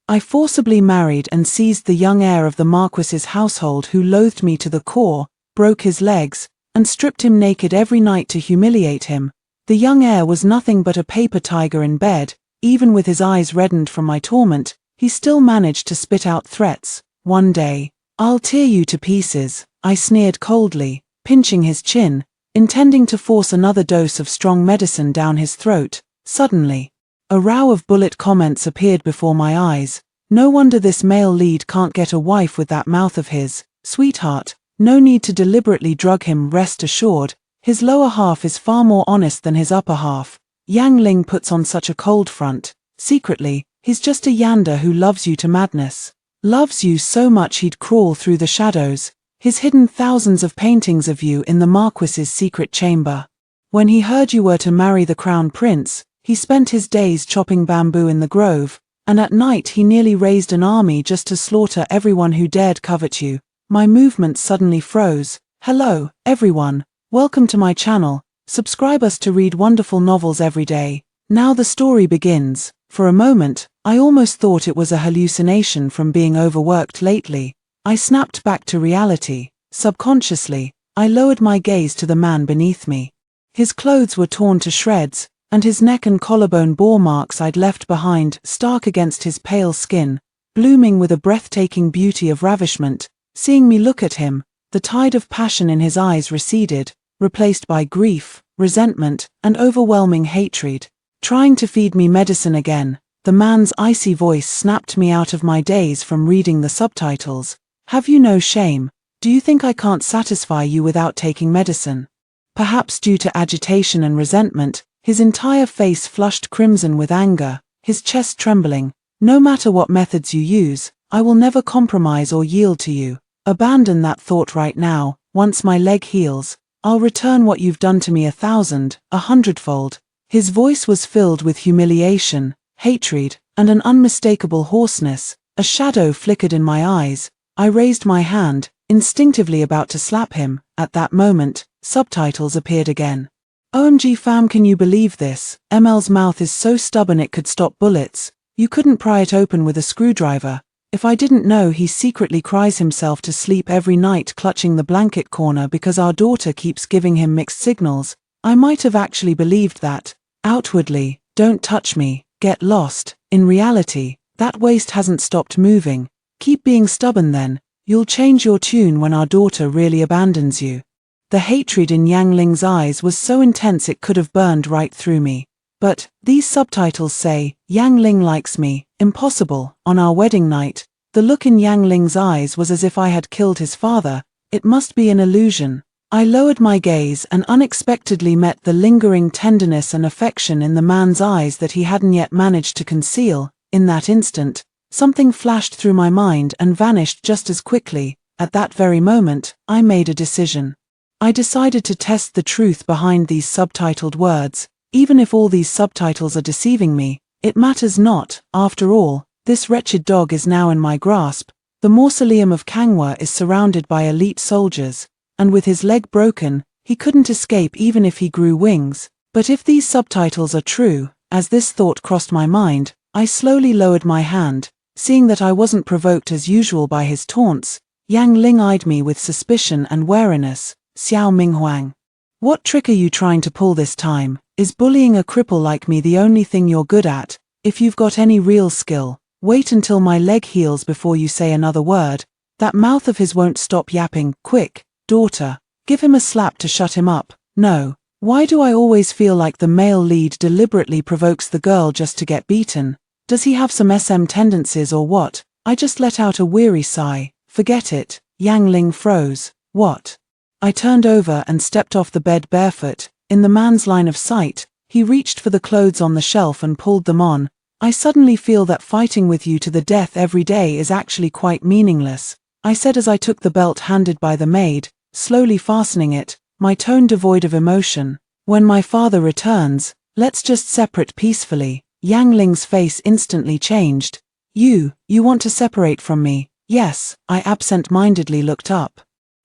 I forcibly married and seized the young heir of the Marquis's household who loathed me to the core, broke his legs, and stripped him naked every night to humiliate him. The young heir was nothing but a paper tiger in bed. Even with his eyes reddened from my torment, he still managed to spit out threats. One day, "I'll tear you to pieces," I sneered coldly, pinching his chin, intending to force another dose of strong medicine down his throat. Suddenly, a row of bullet comments appeared before my eyes. "No wonder this male lead can't get a wife with that mouth of his. Sweetheart, no need to deliberately drug him, rest assured. His lower half is far more honest than his upper half. Yang Ling puts on such a cold front. Secretly, he's just a yander who loves you to madness. Loves you so much he'd crawl through the shadows. He's hidden thousands of paintings of you in the Marquis's secret chamber. When he heard you were to marry the crown prince, he spent his days chopping bamboo in the grove, and at night he nearly raised an army just to slaughter everyone who dared covet you." My movements suddenly froze. "Hello, everyone. Welcome to my channel. Subscribe us to read wonderful novels every day." Now the story begins. For a moment, I almost thought it was a hallucination from being overworked lately. I snapped back to reality. Subconsciously, I lowered my gaze to the man beneath me. His clothes were torn to shreds, and his neck and collarbone bore marks I'd left behind, stark against his pale skin, blooming with a breathtaking beauty of ravishment. Seeing me look at him, the tide of passion in his eyes receded, replaced by grief, resentment, and overwhelming hatred. "Trying to feed me medicine again." The man's icy voice snapped me out of my daze from reading the subtitles. "Have you no shame? Do you think I can't satisfy you without taking medicine?" Perhaps due to agitation and resentment, his entire face flushed crimson with anger, his chest trembling. "No matter what methods you use, I will never compromise or yield to you. Abandon that thought right now. Once my leg heals, I'll return what you've done to me 1,000, 100-fold. His voice was filled with humiliation, hatred, and an unmistakable hoarseness. A shadow flickered in my eyes. I raised my hand, instinctively about to slap him. At that moment, subtitles appeared again. "OMG fam, can you believe this? ML's mouth is so stubborn it could stop bullets. You couldn't pry it open with a screwdriver. If I didn't know he secretly cries himself to sleep every night clutching the blanket corner because our daughter keeps giving him mixed signals, I might have actually believed that. Outwardly, don't touch me, get lost. In reality, that waist hasn't stopped moving. Keep being stubborn then. You'll change your tune when our daughter really abandons you." The hatred in Yang Ling's eyes was so intense it could have burned right through me. But these subtitles say, "Yang Ling likes me." Impossible. On our wedding night, the look in Yang Ling's eyes was as if I had killed his father. It must be an illusion. I lowered my gaze and unexpectedly met the lingering tenderness and affection in the man's eyes that he hadn't yet managed to conceal. In that instant, something flashed through my mind and vanished just as quickly. At that very moment, I made a decision. I decided to test the truth behind these subtitled words. Even if all these subtitles are deceiving me, it matters not. After all, this wretched dog is now in my grasp. The mausoleum of Kangwa is surrounded by elite soldiers, and with his leg broken, he couldn't escape even if he grew wings. But if these subtitles are true, as this thought crossed my mind, I slowly lowered my hand. Seeing that I wasn't provoked as usual by his taunts, Yang Ling eyed me with suspicion and wariness. "Xiao Minghuang, what trick are you trying to pull this time? Is bullying a cripple like me the only thing you're good at? If you've got any real skill, wait until my leg heals before you say another word." That mouth of his won't stop yapping. "Quick, daughter, give him a slap to shut him up." No. Why do I always feel like the male lead deliberately provokes the girl just to get beaten? Does he have some SM tendencies or what? I just let out a weary sigh. "Forget it." Yang Ling froze. "What?" I turned over and stepped off the bed barefoot. In the man's line of sight, he reached for the clothes on the shelf and pulled them on. "I suddenly feel that fighting with you to the death every day is actually quite meaningless," I said as I took the belt handed by the maid, slowly fastening it, my tone devoid of emotion. "When my father returns, let's just separate peacefully." Yang Ling's face instantly changed. You want to separate from me?" "Yes," I absent-mindedly looked up.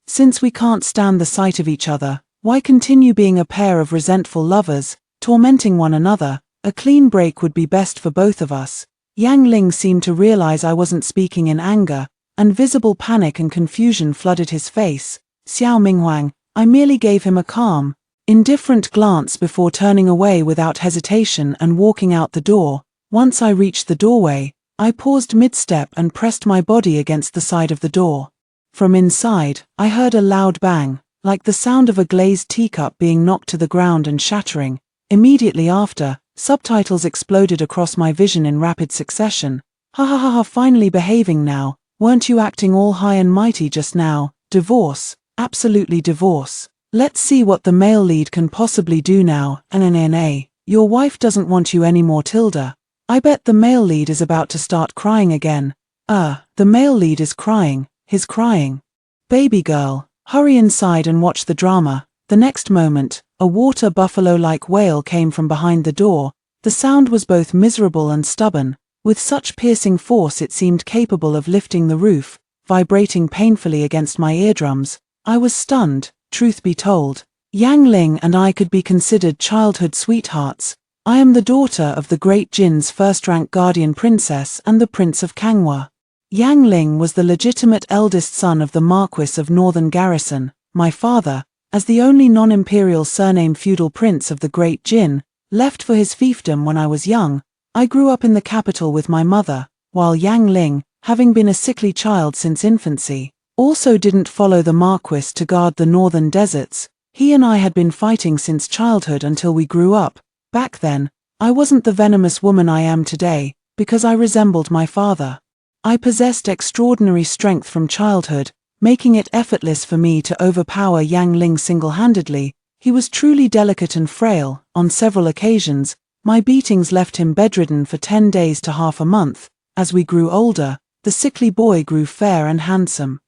"Since we can't stand the sight of each other, why continue being a pair of resentful lovers, tormenting one another? A clean break would be best for both of us." Yang Ling seemed to realize I wasn't speaking in anger, and visible panic and confusion flooded his face. Xiao Minghuang, I merely gave him a calm, indifferent glance before turning away without hesitation and walking out the door. Once I reached the doorway, I paused mid-step and pressed my body against the side of the door. From inside, I heard a loud bang, like the sound of a glazed teacup being knocked to the ground and shattering. Immediately after, subtitles exploded across my vision in rapid succession. Ha ha ha ha, finally behaving now. Weren't you acting all high and mighty just now? Divorce, absolutely divorce. Let's see what the male lead can possibly do now. NNNA, your wife doesn't want you anymore, Tilda. I bet the male lead is about to start crying again. The male lead is crying, he's crying. Baby girl, hurry inside and watch the drama. The next moment, a water buffalo-like wail came from behind the door. The sound was both miserable and stubborn. With such piercing force it seemed capable of lifting the roof, vibrating painfully against my eardrums. I was stunned, truth be told. Yang Ling and I could be considered childhood sweethearts. I am the daughter of the great Jin's first-rank guardian princess and the Prince of Kangwa. Yang Ling was the legitimate eldest son of the Marquis of Northern Garrison. My father, as the only non-imperial surname feudal prince of the great Jin, left for his fiefdom when I was young. I grew up in the capital with my mother, while Yang Ling, having been a sickly child since infancy, also didn't follow the Marquis to guard the northern deserts. He and I had been fighting since childhood until we grew up. Back then, I wasn't the venomous woman I am today, because I resembled my father. I possessed extraordinary strength from childhood, making it effortless for me to overpower Yang Ling single-handedly. He was truly delicate and frail. On several occasions, my beatings left him bedridden for 10 days to half a month. As we grew older, the sickly boy grew fair and handsome.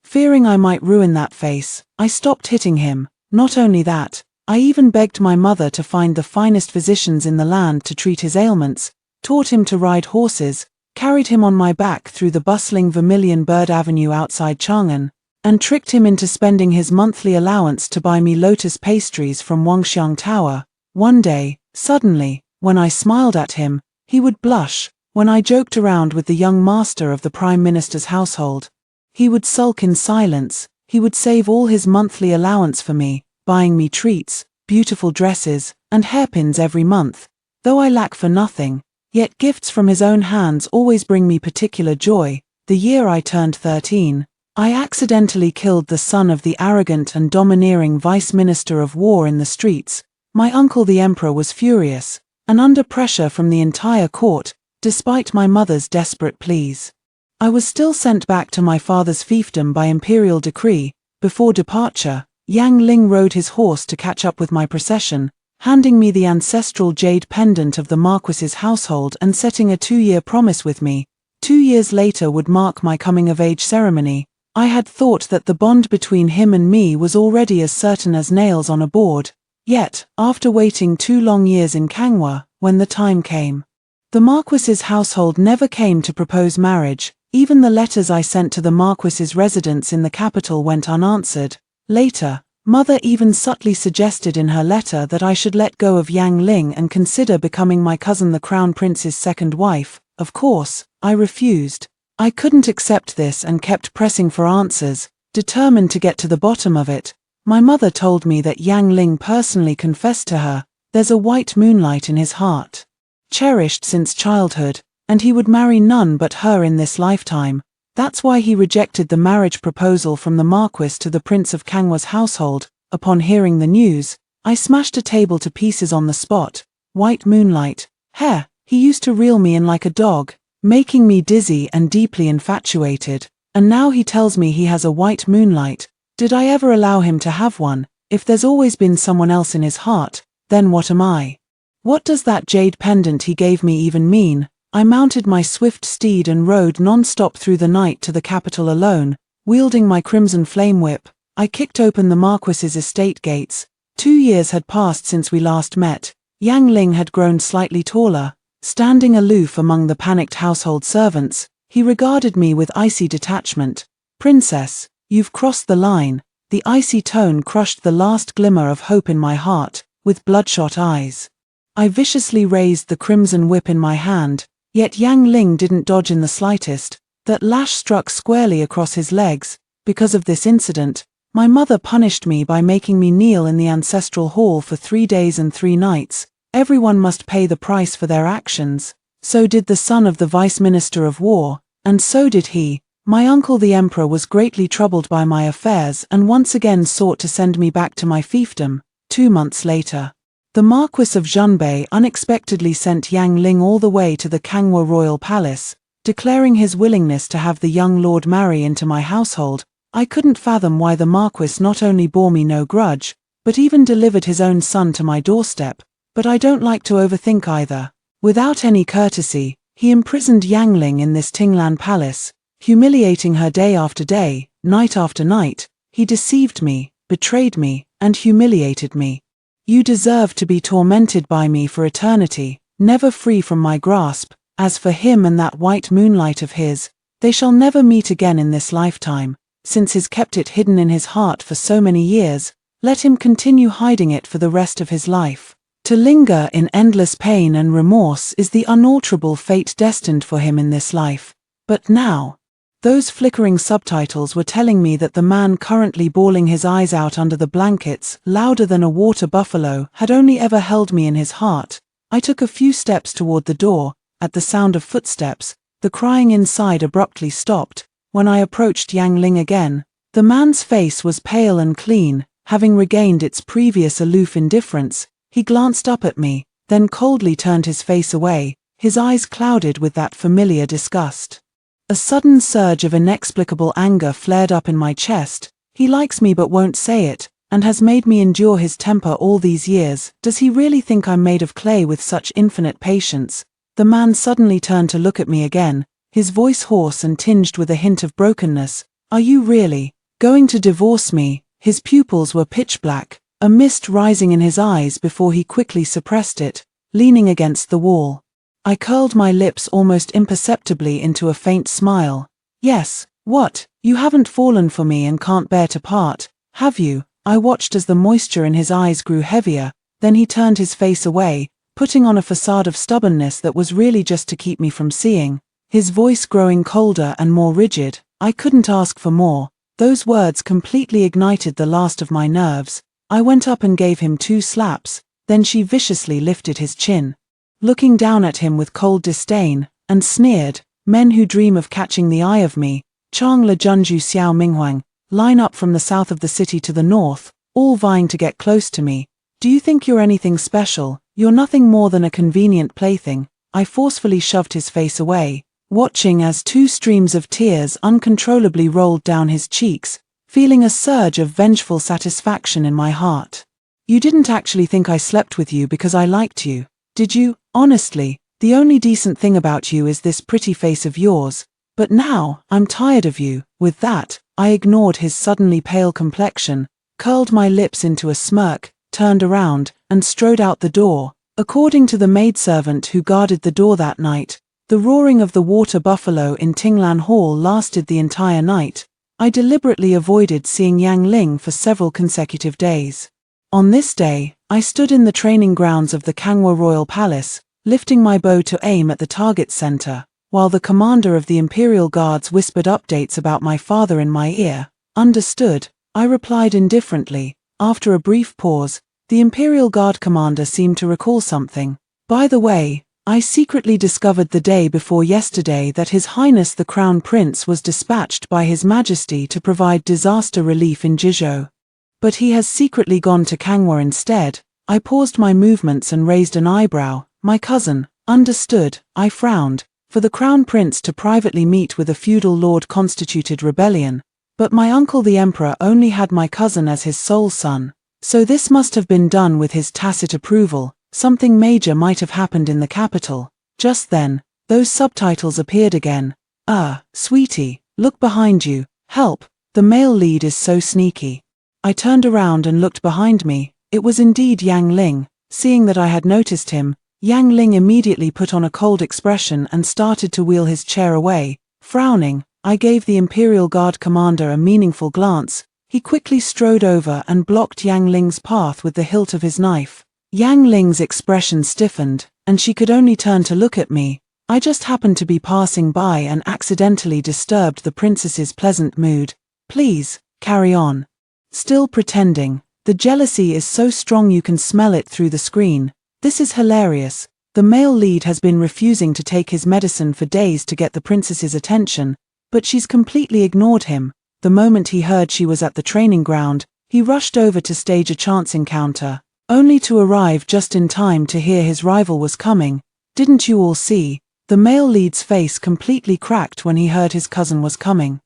Fearing I might ruin that face, I stopped hitting him. Not only that, I even begged my mother to find the finest physicians in the land to treat his ailments, taught him to ride horses, carried him on my back through the bustling Vermilion Bird Avenue outside Chang'an, and tricked him into spending his monthly allowance to buy me lotus pastries from Wangxiang Tower. One day, suddenly, when I smiled at him, he would blush. When I joked around with the young master of the Prime Minister's household, he would sulk in silence. He would save all his monthly allowance for me, buying me treats, beautiful dresses, and hairpins every month. Though I lack for nothing, yet gifts from his own hands always bring me particular joy. The year I turned 13, I accidentally killed the son of the arrogant and domineering Vice Minister of War in the streets. My uncle the Emperor was furious, and under pressure from the entire court, despite my mother's desperate pleas. I was still sent back to my father's fiefdom by imperial decree. Before departure, Yang Ling rode his horse to catch up with my procession, handing me the ancestral jade pendant of the Marquis's household and setting a 2-year promise with me. 2 years later would mark my coming-of-age ceremony. I had thought that the bond between him and me was already as certain as nails on a board. Yet, after waiting 2 long years in Kangwa, when the time came, the Marquis's household never came to propose marriage. Even the letters I sent to the Marquis's residence in the capital went unanswered. Later, Mother even subtly suggested in her letter that I should let go of Yang Ling and consider becoming my cousin the Crown Prince's second wife. Of course, I refused. I couldn't accept this and kept pressing for answers, determined to get to the bottom of it. My mother told me that Yang Ling personally confessed to her, there's a white moonlight in his heart, cherished since childhood, and he would marry none but her in this lifetime. That's why he rejected the marriage proposal from the Marquis to the Prince of Kangwa's household. Upon hearing the news, I smashed a table to pieces on the spot. White moonlight. He used to reel me in like a dog, making me dizzy and deeply infatuated. And now he tells me he has a white moonlight. Did I ever allow him to have one? If there's always been someone else in his heart, then what am I? What does that jade pendant he gave me even mean? I mounted my swift steed and rode non-stop through the night to the capital alone, wielding my crimson flame whip. I kicked open the Marquis's estate gates. 2 years had passed since we last met. Yang Ling had grown slightly taller. Standing aloof among the panicked household servants, he regarded me with icy detachment. Princess, you've crossed the line. The icy tone crushed the last glimmer of hope in my heart. With bloodshot eyes, I viciously raised the crimson whip in my hand. Yet Yang Ling didn't dodge in the slightest. That lash struck squarely across his legs. Because of this incident, my mother punished me by making me kneel in the ancestral hall for 3 days and 3 nights. Everyone must pay the price for their actions. So did the son of the Vice Minister of War, and so did he. My uncle the Emperor was greatly troubled by my affairs and once again sought to send me back to my fiefdom. 2 months later, the Marquis of Zhonbei unexpectedly sent Yang Ling all the way to the Kangwa royal palace, declaring his willingness to have the young lord marry into my household. I couldn't fathom why the Marquis not only bore me no grudge, but even delivered his own son to my doorstep. But I don't like to overthink either. Without any courtesy, he imprisoned Yang Ling in this Tinglan palace, humiliating her day after day, night after night. He deceived me, betrayed me, and humiliated me. You deserve to be tormented by me for eternity, never free from my grasp. As for him and that white moonlight of his, they shall never meet again in this lifetime. Since he's kept it hidden in his heart for so many years, let him continue hiding it for the rest of his life. To linger in endless pain and remorse is the unalterable fate destined for him in this life. But now, those flickering subtitles were telling me that the man currently bawling his eyes out under the blankets, louder than a water buffalo, had only ever held me in his heart. I took a few steps toward the door. At the sound of footsteps, the crying inside abruptly stopped. When I approached Yang Ling again, the man's face was pale and clean, having regained its previous aloof indifference. He glanced up at me, then coldly turned his face away, his eyes clouded with that familiar disgust. A sudden surge of inexplicable anger flared up in my chest. He likes me but won't say it, and has made me endure his temper all these years. Does he really think I'm made of clay with such infinite patience? The man suddenly turned to look at me again, his voice hoarse and tinged with a hint of brokenness. Are you really going to divorce me? His pupils were pitch black, a mist rising in his eyes before he quickly suppressed it, leaning against the wall. I curled my lips almost imperceptibly into a faint smile. Yes, what? You haven't fallen for me and can't bear to part, have you? I watched as the moisture in his eyes grew heavier, then he turned his face away, putting on a facade of stubbornness that was really just to keep me from seeing. His voice growing colder and more rigid. I couldn't ask for more. Those words completely ignited the last of my nerves. I went up and gave him 2 slaps, then she viciously lifted his chin, looking down at him with cold disdain, and sneered, "Men who dream of catching the eye of me, Chang Le Junju Xiao Minghuang, line up from the south of the city to the north, all vying to get close to me. Do you think you're anything special? You're nothing more than a convenient plaything." I forcefully shoved his face away, watching as 2 streams of tears uncontrollably rolled down his cheeks, feeling a surge of vengeful satisfaction in my heart. "You didn't actually think I slept with you because I liked you, did you? Honestly, the only decent thing about you is this pretty face of yours. But now, I'm tired of you." With that, I ignored his suddenly pale complexion, curled my lips into a smirk, turned around, and strode out the door. According to the maidservant who guarded the door that night, the roaring of the water buffalo in Tinglan Hall lasted the entire night. I deliberately avoided seeing Yang Ling for several consecutive days. On this day, I stood in the training grounds of the Kangwa Royal Palace, lifting my bow to aim at the target center, while the commander of the Imperial Guards whispered updates about my father in my ear. "Understood," I replied indifferently. After a brief pause, the Imperial Guard commander seemed to recall something. "By the way, I secretly discovered the day before yesterday that His Highness the Crown Prince was dispatched by His Majesty to provide disaster relief in Jizhou. But he has secretly gone to Kangwa instead." I paused my movements and raised an eyebrow. "My cousin." "Understood," I frowned. "For the Crown Prince to privately meet with a feudal lord constituted rebellion. But my uncle the Emperor only had my cousin as his sole son. So this must have been done with his tacit approval. Something major might have happened in the capital." Just then, those subtitles appeared again. Sweetie, look behind you. Help, the male lead is so sneaky." I turned around and looked behind me. It was indeed Yang Ling. Seeing that I had noticed him, Yang Ling immediately put on a cold expression and started to wheel his chair away. Frowning, I gave the Imperial Guard commander a meaningful glance. He quickly strode over and blocked Yang Ling's path with the hilt of his knife. Yang Ling's expression stiffened, and she could only turn to look at me. I just happened to be passing by and accidentally disturbed the princess's pleasant mood. Please, carry on. Still pretending. The jealousy is so strong you can smell it through the screen. This is hilarious. The male lead has been refusing to take his medicine for days to get the princess's attention, but she's completely ignored him. The moment he heard she was at the training ground, he rushed over to stage a chance encounter, only to arrive just in time to hear his rival was coming. Didn't you all see? The male lead's face completely cracked when he heard his cousin was coming.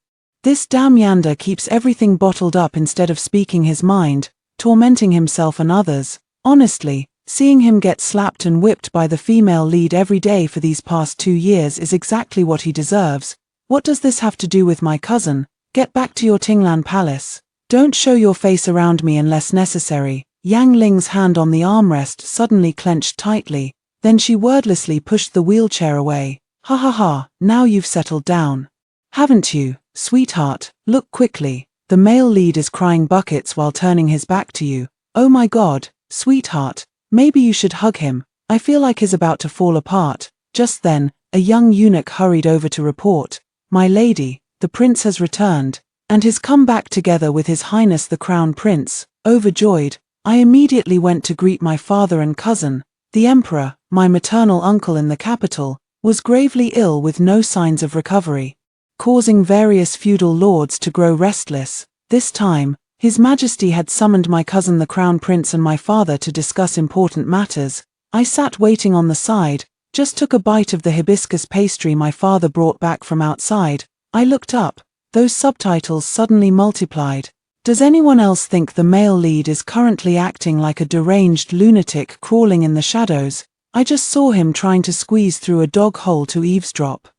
This damn Yander keeps everything bottled up instead of speaking his mind, tormenting himself and others. Honestly, seeing him get slapped and whipped by the female lead every day for these past 2 years is exactly what he deserves. What does this have to do with my cousin? Get back to your Tinglan palace. Don't show your face around me unless necessary. Yang Ling's hand on the armrest suddenly clenched tightly, then she wordlessly pushed the wheelchair away. Ha ha ha, now you've settled down. Haven't you, sweetheart? Look quickly. The male lead is crying buckets while turning his back to you. Oh my god, sweetheart, maybe you should hug him. I feel like he's about to fall apart. Just then, a young eunuch hurried over to report. My lady, the prince has returned, and has come back together with His Highness the Crown Prince. Overjoyed, I immediately went to greet my father and cousin. The emperor, my maternal uncle in the capital, was gravely ill with no signs of recovery, causing various feudal lords to grow restless. This time, His Majesty had summoned my cousin the Crown Prince and my father to discuss important matters. I sat waiting on the side, just took a bite of the hibiscus pastry my father brought back from outside. I looked up. Those subtitles suddenly multiplied. Does anyone else think the male lead is currently acting like a deranged lunatic crawling in the shadows? I just saw him trying to squeeze through a dog hole to eavesdrop.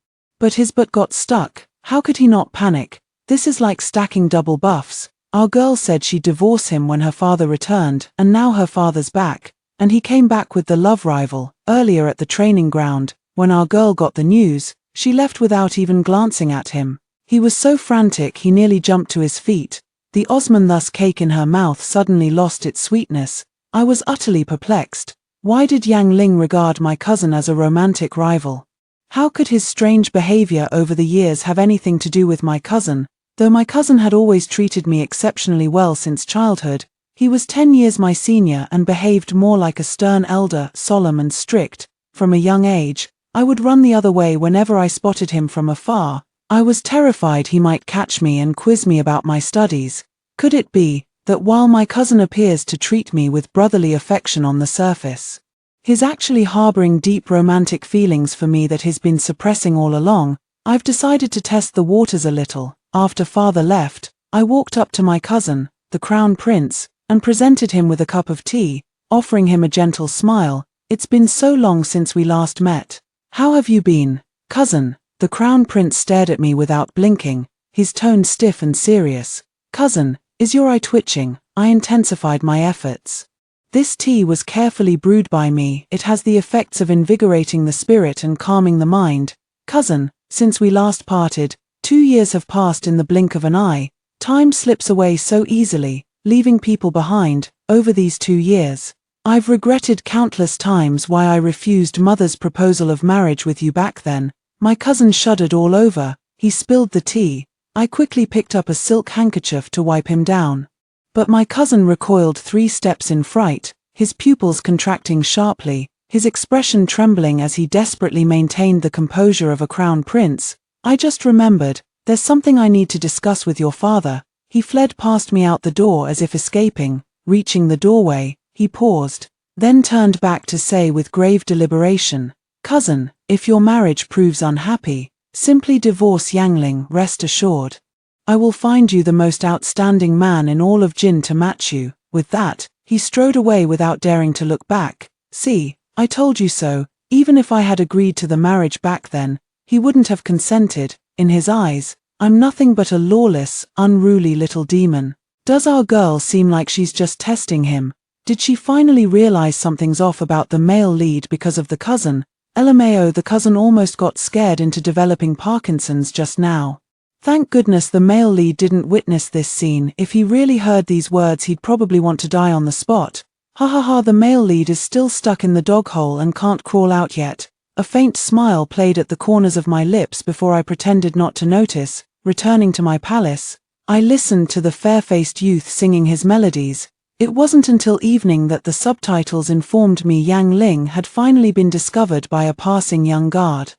But his butt got stuck. How could he not panic? This is like stacking double buffs. Our girl said she'd divorce him when her father returned, and now her father's back, and he came back with the love rival. Earlier at the training ground, when our girl got the news, she left without even glancing at him. He was so frantic he nearly jumped to his feet. The Osman thus cake in her mouth suddenly lost its sweetness. I was utterly perplexed. Why did Yang Ling regard my cousin as a romantic rival? How could his strange behavior over the years have anything to do with my cousin? Though my cousin had always treated me exceptionally well since childhood, he was 10 years my senior and behaved more like a stern elder, solemn and strict. From a young age, I would run the other way whenever I spotted him from afar. I was terrified he might catch me and quiz me about my studies. Could it be that while my cousin appears to treat me with brotherly affection on the surface, he's actually harboring deep romantic feelings for me that he's been suppressing all along? I've decided to test the waters a little. After father left, I walked up to my cousin, the Crown Prince, and presented him with a cup of tea, offering him a gentle smile. It's been so long since we last met. How have you been, cousin? The Crown Prince stared at me without blinking, his tone stiff and serious. Cousin, is your eye twitching? I intensified my efforts. This tea was carefully brewed by me. It has the effects of invigorating the spirit and calming the mind. Cousin, since we last parted, 2 years have passed in the blink of an eye. Time slips away so easily, leaving people behind. Over these 2 years, I've regretted countless times why I refused mother's proposal of marriage with you back then. My cousin shuddered all over. He spilled the tea. I quickly picked up a silk handkerchief to wipe him down. But my cousin recoiled 3 steps in fright, his pupils contracting sharply, his expression trembling as he desperately maintained the composure of a crown prince. I just remembered, there's something I need to discuss with your father. He fled past me out the door as if escaping. Reaching the doorway, he paused, then turned back to say with grave deliberation, Cousin, if your marriage proves unhappy, simply divorce Yang Ling, rest assured. I will find you the most outstanding man in all of Jin to match you. With that, he strode away without daring to look back. See, I told you so. Even if I had agreed to the marriage back then, he wouldn't have consented. In his eyes, I'm nothing but a lawless, unruly little demon. Does our girl seem like she's just testing him? Did she finally realize something's off about the male lead because of the cousin? LMAO, the cousin almost got scared into developing Parkinson's just now. Thank goodness the male lead didn't witness this scene. If he really heard these words, he'd probably want to die on the spot. Ha ha ha, the male lead is still stuck in the dog hole and can't crawl out yet. A faint smile played at the corners of my lips before I pretended not to notice. Returning to my palace, I listened to the fair-faced youth singing his melodies. It wasn't until evening that the subtitles informed me Yang Ling had finally been discovered by a passing young guard.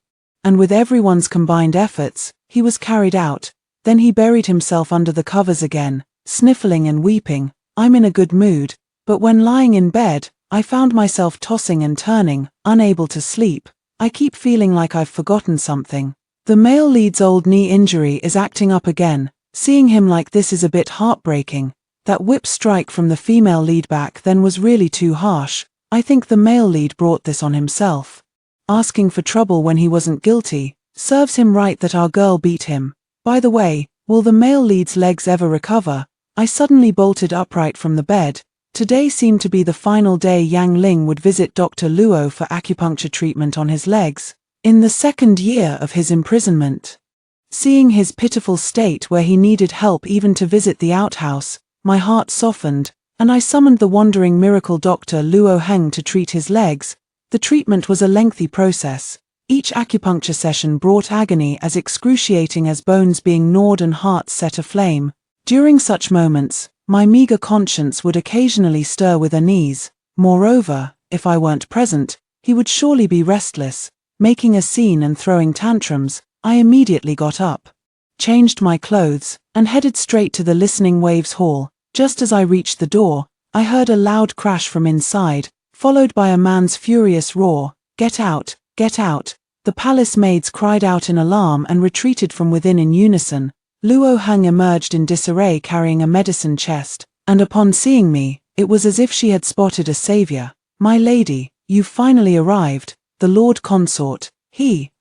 And with everyone's combined efforts, he was carried out. Then he buried himself under the covers again, sniffling and weeping. I'm in a good mood, but when lying in bed, I found myself tossing and turning, unable to sleep. I keep feeling like I've forgotten something. The male lead's old knee injury is acting up again. Seeing him like this is a bit heartbreaking. That whip strike from the female lead back then was really too harsh. I think the male lead brought this on himself. Asking for trouble when he wasn't guilty, serves him right that our girl beat him. By the way, will the male lead's legs ever recover? I suddenly bolted upright from the bed. Today seemed to be the final day Yang Ling would visit Dr. Luo for acupuncture treatment on his legs, in the second year of his imprisonment. Seeing his pitiful state where he needed help even to visit the outhouse, my heart softened, and I summoned the wandering miracle Dr. Luo Heng to treat his legs. The treatment was a lengthy process. Each acupuncture session brought agony as excruciating as bones being gnawed and hearts set aflame. During such moments, my meager conscience would occasionally stir with unease. Moreover, if I weren't present, he would surely be restless, making a scene and throwing tantrums. I immediately got up, changed my clothes, and headed straight to the Listening Waves Hall. Just as I reached the door, I heard a loud crash from inside, followed by a man's furious roar. "Get out! Get out!" The palace maids cried out in alarm and retreated from within in unison. Luo Heng emerged in disarray carrying a medicine chest, and upon seeing me, it was as if she had spotted a savior. "My lady, you've finally arrived." The Lord Consort.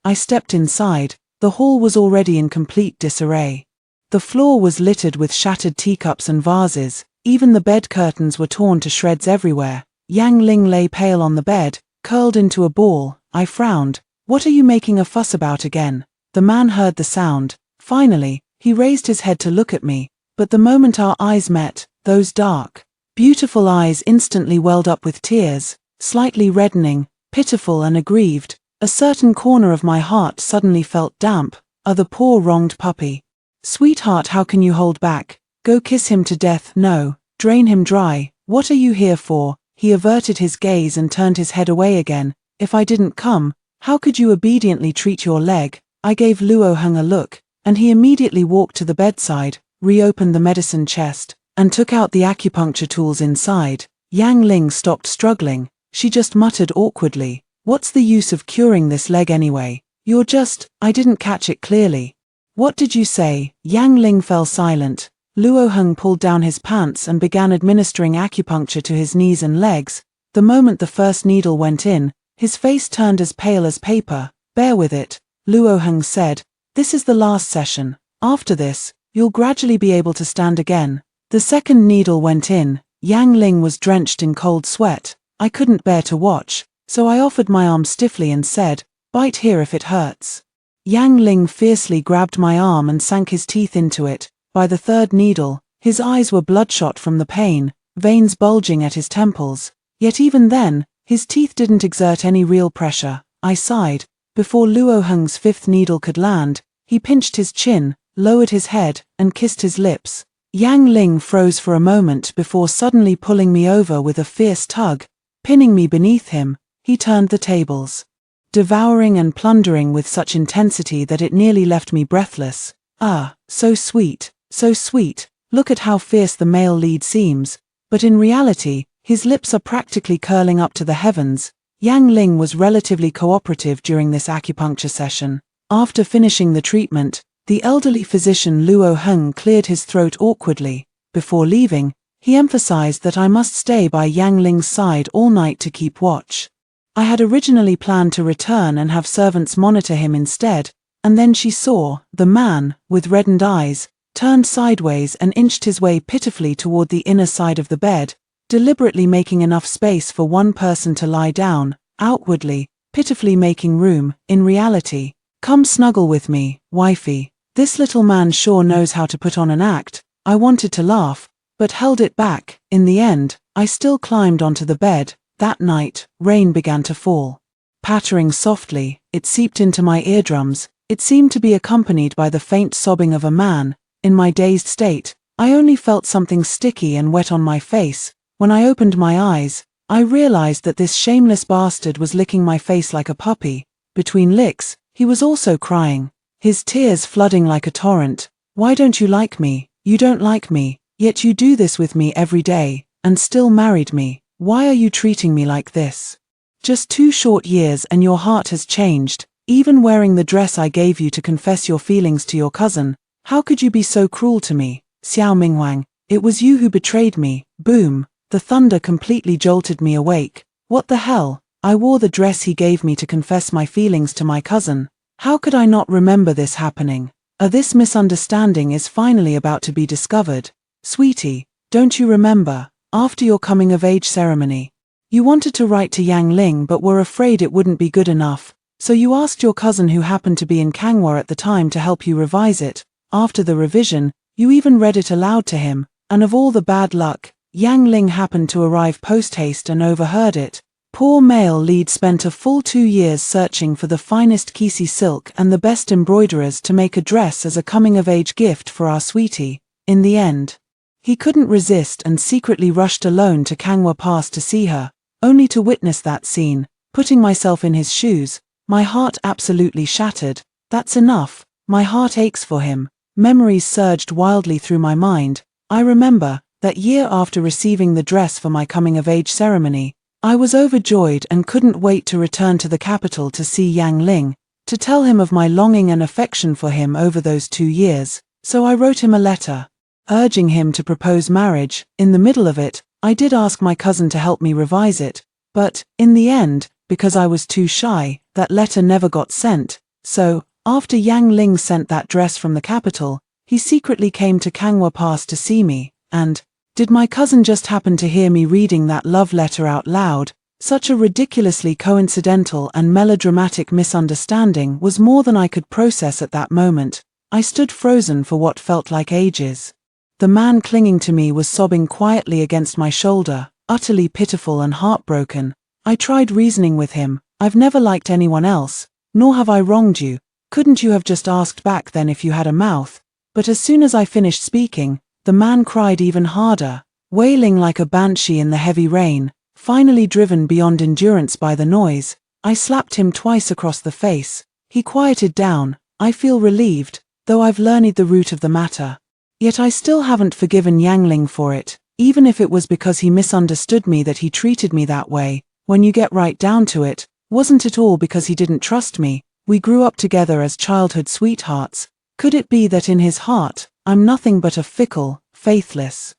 I stepped inside. The hall was already in complete disarray. The floor was littered with shattered teacups and vases. Even the bed curtains were torn to shreds everywhere. Yang Ling lay pale on the bed, curled into a ball. I frowned. "What are you making a fuss about again?" The man heard the sound. Finally, he raised his head to look at me, but the moment our eyes met, those dark, beautiful eyes instantly welled up with tears, slightly reddening, pitiful and aggrieved. A certain corner of my heart suddenly felt damp. The poor wronged puppy. "Sweetheart, how can you hold back? Go kiss him to death. No, drain him dry. What are you here for?" He averted his gaze and turned his head away again. "If I didn't come, how could you obediently treat your leg?" I gave Luo Heng a look, and he immediately walked to the bedside, reopened the medicine chest, and took out the acupuncture tools inside. Yang Ling stopped struggling. She just muttered awkwardly, "What's the use of curing this leg anyway? You're just..." I didn't catch it clearly. "What did you say?" Yang Ling fell silent. Luo Heng pulled down his pants and began administering acupuncture to his knees and legs. The moment the first needle went in, his face turned as pale as paper. "Bear with it," Luo Heng said. "This is the last session. After this, you'll gradually be able to stand again." The second needle went in. Yang Ling was drenched in cold sweat. I couldn't bear to watch, so I offered my arm stiffly and said, "Bite here if it hurts." Yang Ling fiercely grabbed my arm and sank his teeth into it. By the third needle, his eyes were bloodshot from the pain, veins bulging at his temples. Yet even then, his teeth didn't exert any real pressure. I sighed. Before Luo Heng's fifth needle could land, he pinched his chin, lowered his head, and kissed his lips. Yang Ling froze for a moment before suddenly pulling me over with a fierce tug. Pinning me beneath him, he turned the tables, devouring and plundering with such intensity that it nearly left me breathless. "Ah, so sweet, so sweet. Look at how fierce the male lead seems." But in reality, his lips are practically curling up to the heavens. Yang Ling was relatively cooperative during this acupuncture session. After finishing the treatment, the elderly physician Luo Heng cleared his throat awkwardly. Before leaving, he emphasized that I must stay by Yang Ling's side all night to keep watch. I had originally planned to return and have servants monitor him instead, and then she saw, the man, with reddened eyes, turned sideways and inched his way pitifully toward the inner side of the bed, deliberately making enough space for one person to lie down, outwardly, pitifully making room. In reality, "Come snuggle with me, wifey. This little man sure knows how to put on an act." I wanted to laugh, but held it back. In the end, I still climbed onto the bed. That night, rain began to fall. pattering softly, it seeped into my eardrums. It seemed to be accompanied by the faint sobbing of a man. In my dazed state, I only felt something sticky and wet on my face. When I opened my eyes, I realized that this shameless bastard was licking my face like a puppy. Between licks, he was also crying, his tears flooding like a torrent. Why don't you like me? You don't like me, yet you do this with me every day, and still married me. Why are you treating me like this? Just 2 short years and your heart has changed, even wearing the dress I gave you to confess your feelings to your cousin. How could you be so cruel to me? Xiao Minghuang, it was you who betrayed me. Boom, the thunder completely jolted me awake. What the hell? I wore the dress he gave me to confess my feelings to my cousin. How could I not remember this happening? This misunderstanding is finally about to be discovered. Sweetie, don't you remember, after your coming-of-age ceremony, you wanted to write to Yang Ling but were afraid it wouldn't be good enough, so you asked your cousin who happened to be in Kangwa at the time to help you revise it. After the revision, you even read it aloud to him, and of all the bad luck, Yang Ling happened to arrive post-haste and overheard it. Poor male lead spent a full 2 years searching for the finest Kisi silk and the best embroiderers to make a dress as a coming-of-age gift for our sweetie. In the end, he couldn't resist and secretly rushed alone to Kangwa Pass to see her, only to witness that scene. Putting myself in his shoes, my heart absolutely shattered. That's enough, my heart aches for him. Memories surged wildly through my mind. I remember, that year after receiving the dress for my coming-of-age ceremony, I was overjoyed and couldn't wait to return to the capital to see Yang Ling, to tell him of my longing and affection for him over those 2 years. So I wrote him a letter, urging him to propose marriage. In the middle of it, I did ask my cousin to help me revise it, but, in the end, because I was too shy, that letter never got sent. So, after Yang Ling sent that dress from the capital, he secretly came to Kangwa Pass to see me, and did my cousin just happen to hear me reading that love letter out loud? Such a ridiculously coincidental and melodramatic misunderstanding was more than I could process at that moment. I stood frozen for what felt like ages. The man clinging to me was sobbing quietly against my shoulder, utterly pitiful and heartbroken. I tried reasoning with him. I've never liked anyone else, nor have I wronged you. Couldn't you have just asked back then if you had a mouth? But as soon as I finished speaking, the man cried even harder, wailing like a banshee in the heavy rain. Finally driven beyond endurance by the noise, I slapped him twice across the face. He quieted down. I feel relieved, though I've learned the root of the matter. Yet I still haven't forgiven Yang Ling for it, even if it was because he misunderstood me that he treated me that way. When you get right down to it, wasn't it all because he didn't trust me? We grew up together as childhood sweethearts. Could it be that in his heart, I'm nothing but a fickle, faithless,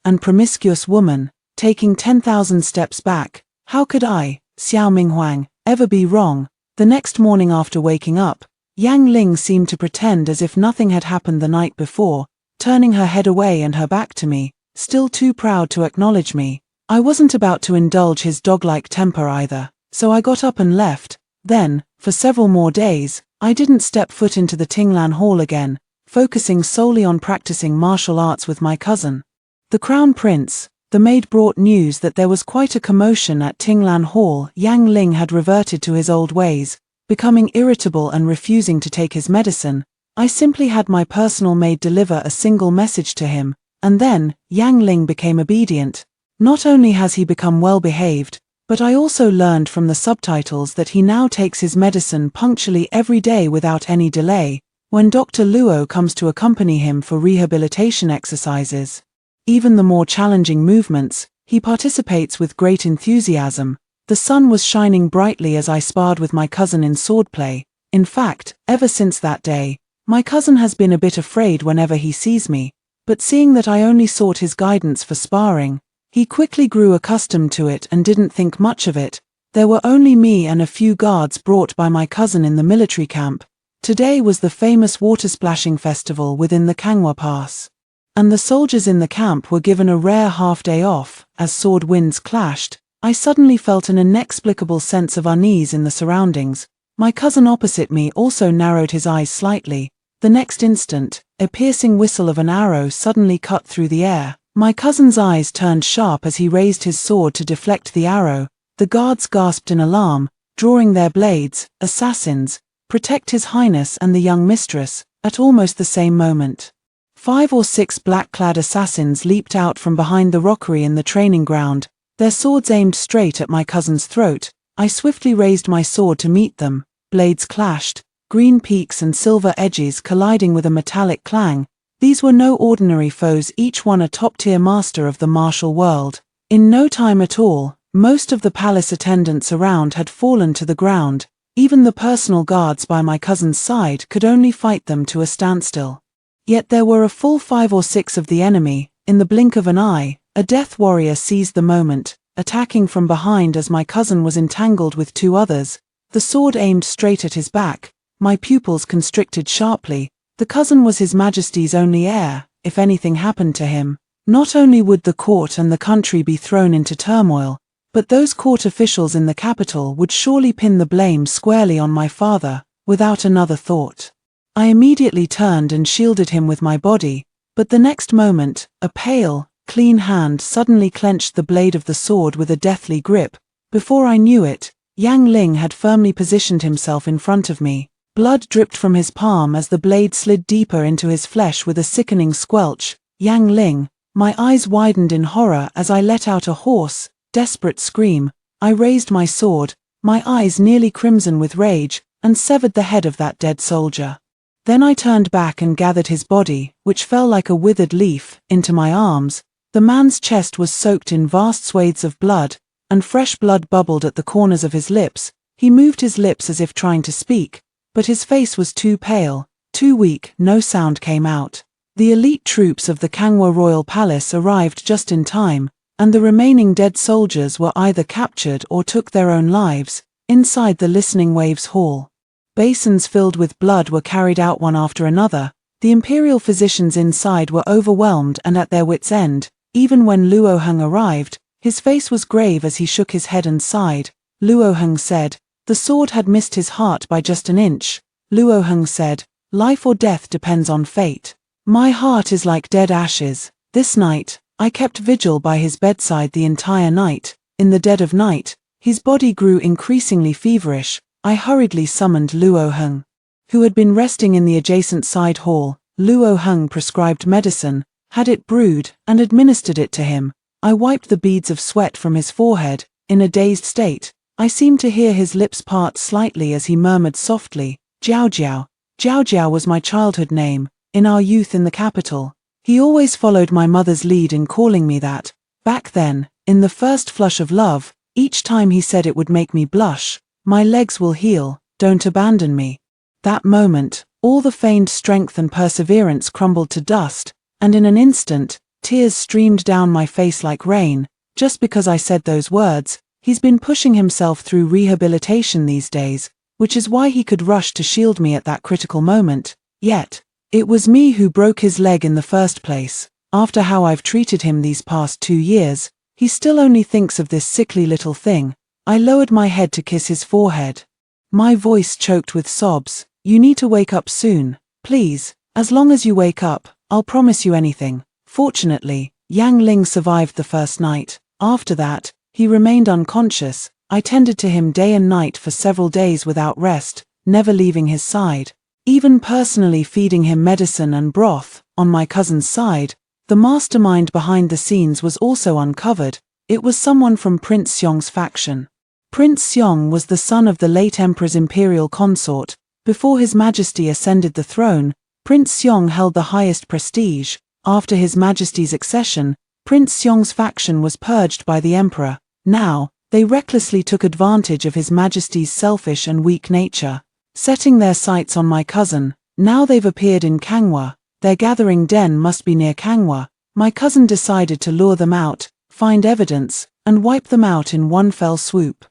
and promiscuous woman, taking 10,000 steps back? How could I, Xiao Minghuang, ever be wrong? The next morning after waking up, Yang Ling seemed to pretend as if nothing had happened the night before, turning her head away and her back to me, still too proud to acknowledge me. I wasn't about to indulge his dog-like temper either, so I got up and left. Then, for several more days, I didn't step foot into the Tinglan Hall again, focusing solely on practicing martial arts with my cousin. The Crown Prince, the maid brought news that there was quite a commotion at Tinglan Hall. Yang Ling had reverted to his old ways, becoming irritable and refusing to take his medicine. I simply had my personal maid deliver a single message to him, and then, Yang Ling became obedient. Not only has he become well-behaved, but I also learned from the subtitles that he now takes his medicine punctually every day without any delay, when Dr. Luo comes to accompany him for rehabilitation exercises. Even the more challenging movements, he participates with great enthusiasm. The sun was shining brightly as I sparred with my cousin in swordplay. In fact, ever since that day, my cousin has been a bit afraid whenever he sees me, but seeing that I only sought his guidance for sparring, he quickly grew accustomed to it and didn't think much of it. There were only me and a few guards brought by my cousin in the military camp. Today was the famous water splashing festival within the Kangwa Pass, and the soldiers in the camp were given a rare half-day off. As sword winds clashed, I suddenly felt an inexplicable sense of unease in the surroundings. My cousin opposite me also narrowed his eyes slightly. The next instant, a piercing whistle of an arrow suddenly cut through the air. My cousin's eyes turned sharp as he raised his sword to deflect the arrow. The guards gasped in alarm, drawing their blades, assassins, protect his highness and the young mistress, at almost the same moment. 5 or 6 black-clad assassins leaped out from behind the rockery in the training ground, their swords aimed straight at my cousin's throat. I swiftly raised my sword to meet them, blades clashed, green peaks and silver edges colliding with a metallic clang. These were no ordinary foes, each one a top-tier master of the martial world. In no time at all, most of the palace attendants around had fallen to the ground. Even the personal guards by my cousin's side could only fight them to a standstill. Yet there were a full 5 or 6 of the enemy. In the blink of an eye, a death warrior seized the moment, attacking from behind as my cousin was entangled with 2 others, the sword aimed straight at his back. My pupils constricted sharply. The cousin was His Majesty's only heir. If anything happened to him, not only would the court and the country be thrown into turmoil, but those court officials in the capital would surely pin the blame squarely on my father, without another thought. I immediately turned and shielded him with my body, but the next moment, a pale, clean hand suddenly clenched the blade of the sword with a deathly grip. Before I knew it, Yang Ling had firmly positioned himself in front of me. Blood dripped from his palm as the blade slid deeper into his flesh with a sickening squelch. Yang Ling, my eyes widened in horror as I let out a hoarse, desperate scream. I raised my sword, my eyes nearly crimson with rage, and severed the head of that dead soldier. Then I turned back and gathered his body, which fell like a withered leaf, into my arms. The man's chest was soaked in vast swathes of blood, and fresh blood bubbled at the corners of his lips. He moved his lips as if trying to speak, but his face was too pale, too weak, no sound came out. The elite troops of the Kangwa royal palace arrived just in time, and the remaining dead soldiers were either captured or took their own lives. Inside the listening waves hall, basins filled with blood were carried out one after another. The imperial physicians inside were overwhelmed and at their wits' end. Even when Luo Heng arrived, his face was grave as he shook his head and sighed. Luo Heng said, "The sword had missed his heart by just an inch." Luo Heng said, "Life or death depends on fate. My heart is like dead ashes." This night, I kept vigil by his bedside the entire night. In the dead of night, his body grew increasingly feverish. I hurriedly summoned Luo Heng, who had been resting in the adjacent side hall. Luo Heng prescribed medicine, had it brewed, and administered it to him. I wiped the beads of sweat from his forehead. In a dazed state, I seemed to hear his lips part slightly as he murmured softly, "Jiao Jiao." Jiao Jiao was my childhood name. In our youth in the capital, he always followed my mother's lead in calling me that. Back then, in the first flush of love, each time he said it would make me blush. "My legs will heal, don't abandon me." That moment, all the feigned strength and perseverance crumbled to dust, and in an instant, tears streamed down my face like rain. Just because I said those words, he's been pushing himself through rehabilitation these days, which is why he could rush to shield me at that critical moment. Yet, it was me who broke his leg in the first place. After how I've treated him these past 2 years, he still only thinks of this sickly little thing. I lowered my head to kiss his forehead. My voice choked with sobs. "You need to wake up soon, please. As long as you wake up, I'll promise you anything." Fortunately, Yang Ling survived the first night. After that, he remained unconscious. I tended to him day and night for several days without rest, never leaving his side, even personally feeding him medicine and broth. On my cousin's side, the mastermind behind the scenes was also uncovered. It was someone from Prince Xiong's faction. Prince Xiong was the son of the late emperor's imperial consort. Before His Majesty ascended the throne, Prince Xiong held the highest prestige. After His Majesty's accession, Prince Xiong's faction was purged by the emperor. Now, they recklessly took advantage of His Majesty's selfish and weak nature, setting their sights on my cousin. Now they've appeared in Kangwa. Their gathering den must be near Kangwa. My cousin decided to lure them out, find evidence, and wipe them out in one fell swoop.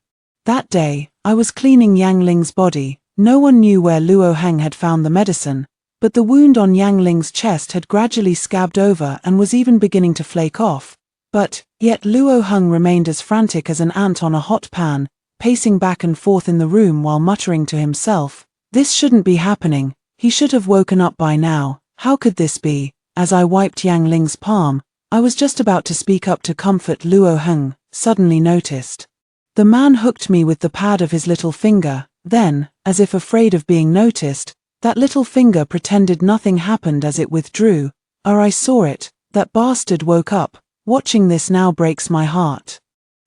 That day, I was cleaning Yang Ling's body. No one knew where Luo Heng had found the medicine, but the wound on Yang Ling's chest had gradually scabbed over and was even beginning to flake off. Yet Luo Heng remained as frantic as an ant on a hot pan, pacing back and forth in the room while muttering to himself, "This shouldn't be happening. He should have woken up by now. How could this be?" As I wiped Yang Ling's palm, I was just about to speak up to comfort Luo Heng, suddenly noticed The man hooked me with the pad of his little finger, then, as if afraid of being noticed, that little finger pretended nothing happened as it withdrew. I saw it. That bastard woke up. Watching this now breaks my heart.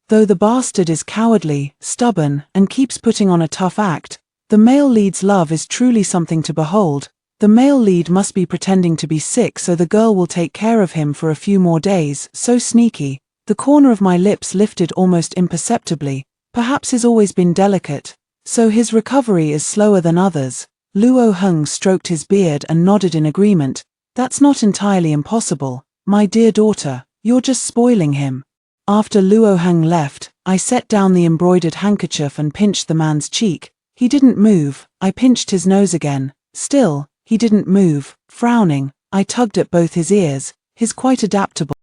Though the bastard is cowardly, stubborn, and keeps putting on a tough act, the male lead's love is truly something to behold. The male lead must be pretending to be sick so the girl will take care of him for a few more days. So sneaky. The corner of my lips lifted almost imperceptibly. Perhaps he's always been delicate, so his recovery is slower than others. Luo Heng stroked his beard and nodded in agreement. That's not entirely impossible, my dear daughter, you're just spoiling him. After Luo Heng left, I set down the embroidered handkerchief and pinched the man's cheek. He didn't move. I pinched his nose again. Still, he didn't move. Frowning, I tugged at both his ears. He's quite adaptable.